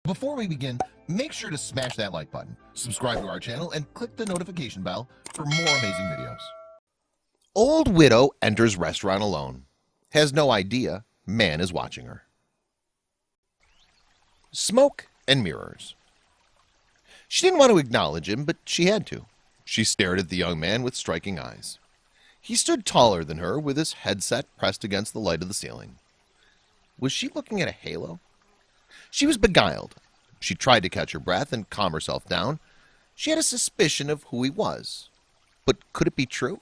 Before we begin, make sure to smash that like button, subscribe to our channel, and click the notification bell for more amazing videos. Old widow enters restaurant alone. Has no idea man is watching her. Smoke and mirrors. She didn't want to acknowledge him, but she had to. She stared at the young man with striking eyes. He stood taller than her, with his headset pressed against the light of the ceiling. Was she looking at a halo? She was beguiled. She tried to catch her breath and calm herself down. She had a suspicion of who he was. But could it be true?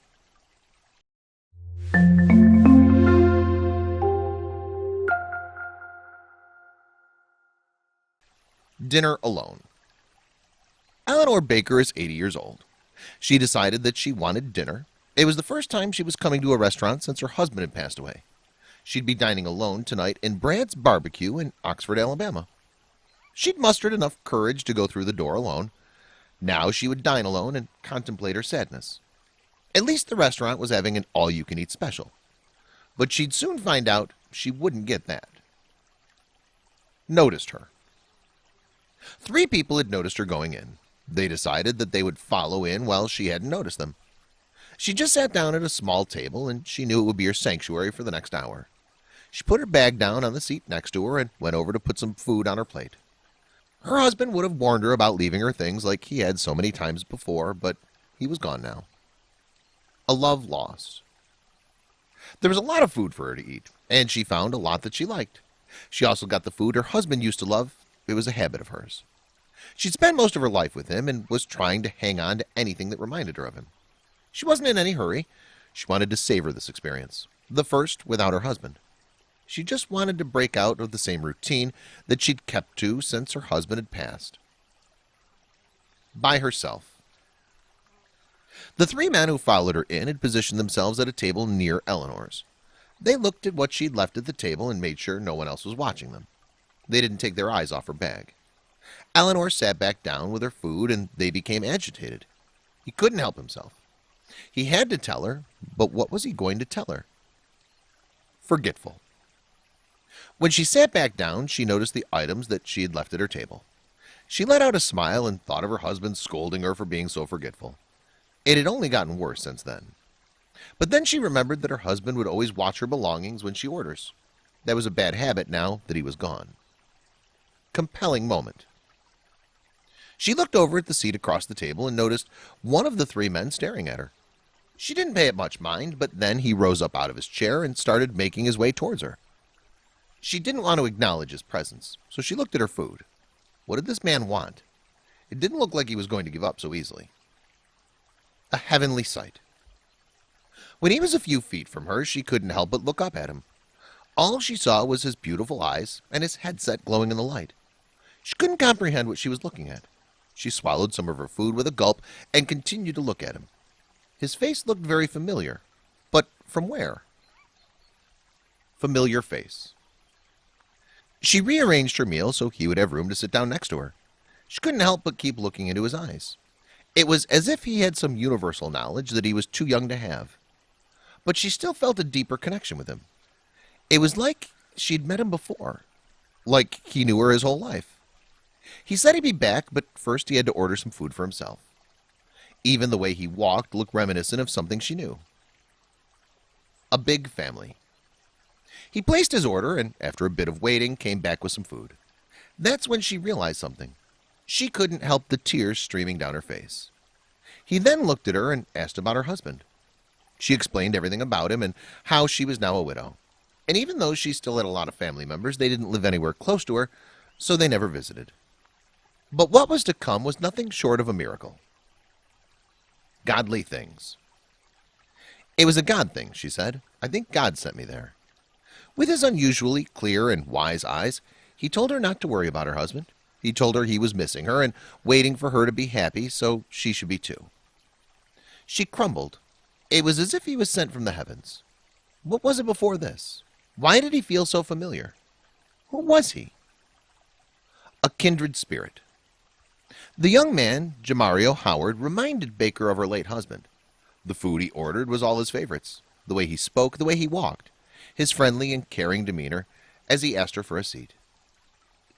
Dinner alone. Eleanor Baker is 80 years old. She decided that she wanted dinner. It was the first time she was coming to a restaurant since her husband had passed away. She'd be dining alone tonight in Brad's Barbecue in Oxford, Alabama. She'd mustered enough courage to go through the door alone. Now she would dine alone and contemplate her sadness. At least the restaurant was having an all-you-can-eat special. But she'd soon find out she wouldn't get that. Noticed her. 3 people had noticed her going in. They decided that they would follow in while she hadn't noticed them. She just sat down at a small table, and she knew it would be her sanctuary for the next hour. She put her bag down on the seat next to her and went over to put some food on her plate. Her husband would have warned her about leaving her things like he had so many times before, but he was gone now. A love lost. There was a lot of food for her to eat, and she found a lot that she liked. She also got the food her husband used to love. It was a habit of hers. She'd spent most of her life with him and was trying to hang on to anything that reminded her of him. She wasn't in any hurry. She wanted to savor this experience, the first without her husband. She just wanted to break out of the same routine that she'd kept to since her husband had passed. By herself. The 3 men who followed her in had positioned themselves at a table near Eleanor's. They looked at what she'd left at the table and made sure no one else was watching them. They didn't take their eyes off her bag. Eleanor sat back down with her food, and they became agitated. He couldn't help himself. He had to tell her, but what was he going to tell her? Forgetful. When she sat back down, she noticed the items that she had left at her table. She let out a smile and thought of her husband scolding her for being so forgetful. It had only gotten worse since then. But then she remembered that her husband would always watch her belongings when she orders. That was a bad habit now that he was gone. Compelling moment. She looked over at the seat across the table and noticed one of the 3 men staring at her. She didn't pay it much mind, but then he rose up out of his chair and started making his way towards her. She didn't want to acknowledge his presence, so she looked at her food. What did this man want? It didn't look like he was going to give up so easily. A heavenly sight. When he was a few feet from her, she couldn't help but look up at him. All she saw was his beautiful eyes and his headset glowing in the light. She couldn't comprehend what she was looking at. She swallowed some of her food with a gulp and continued to look at him. His face looked very familiar. But from where? Familiar face. She rearranged her meal so he would have room to sit down next to her. She couldn't help but keep looking into his eyes. It was as if he had some universal knowledge that he was too young to have. But she still felt a deeper connection with him. It was like she'd met him before. Like he knew her his whole life. He said he'd be back, but first he had to order some food for himself. Even the way he walked looked reminiscent of something she knew. A big family. He placed his order and, after a bit of waiting, came back with some food. That's when she realized something. She couldn't help the tears streaming down her face. He then looked at her and asked about her husband. She explained everything about him and how she was now a widow. And even though she still had a lot of family members, they didn't live anywhere close to her, so they never visited. But what was to come was nothing short of a miracle. Godly things. It was a God thing, she said. I think God sent me there. With his unusually clear and wise eyes, he told her not to worry about her husband. He told her he was missing her and waiting for her to be happy, so she should be too. She crumbled. It was as if he was sent from the heavens. What was it before this? Why did he feel so familiar? Who was he? A kindred spirit. The young man, Jamario Howard, reminded Baker of her late husband. The food he ordered was all his favorites. The way he spoke, the way he walked, his friendly and caring demeanor as he asked her for a seat.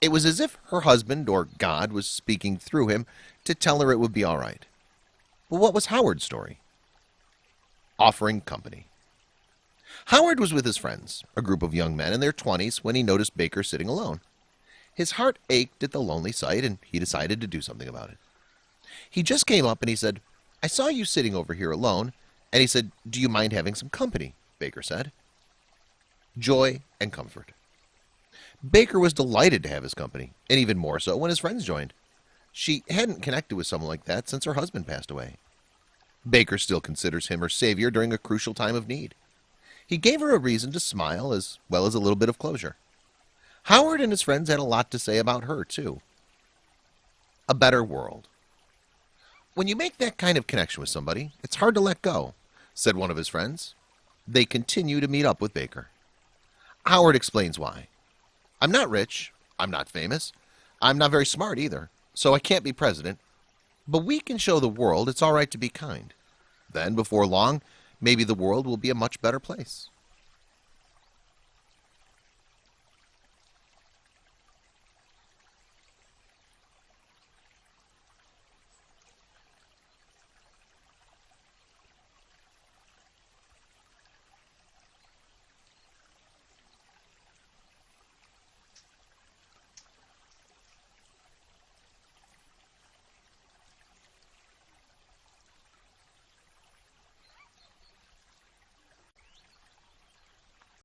It was as if her husband or God was speaking through him to tell her it would be all right. But what was Howard's story? Offering company. Howard was with his friends, a group of young men in their 20s, when he noticed Baker sitting alone. His heart ached at the lonely sight, and he decided to do something about it. He just came up and he said, "I saw you sitting over here alone." And he said, "Do you mind having some company?" Baker said. Joy and comfort. Baker was delighted to have his company, and even more so when his friends joined. She hadn't connected with someone like that since her husband passed away. Baker still considers him her savior during a crucial time of need. He gave her a reason to smile as well as a little bit of closure. Howard and his friends had a lot to say about her, too. A better world. When you make that kind of connection with somebody, it's hard to let go, said one of his friends. They continue to meet up with Baker. Howard explains why. "I'm not rich, I'm not famous, I'm not very smart either, so I can't be president, but we can show the world it's all right to be kind. Then, before long, maybe the world will be a much better place."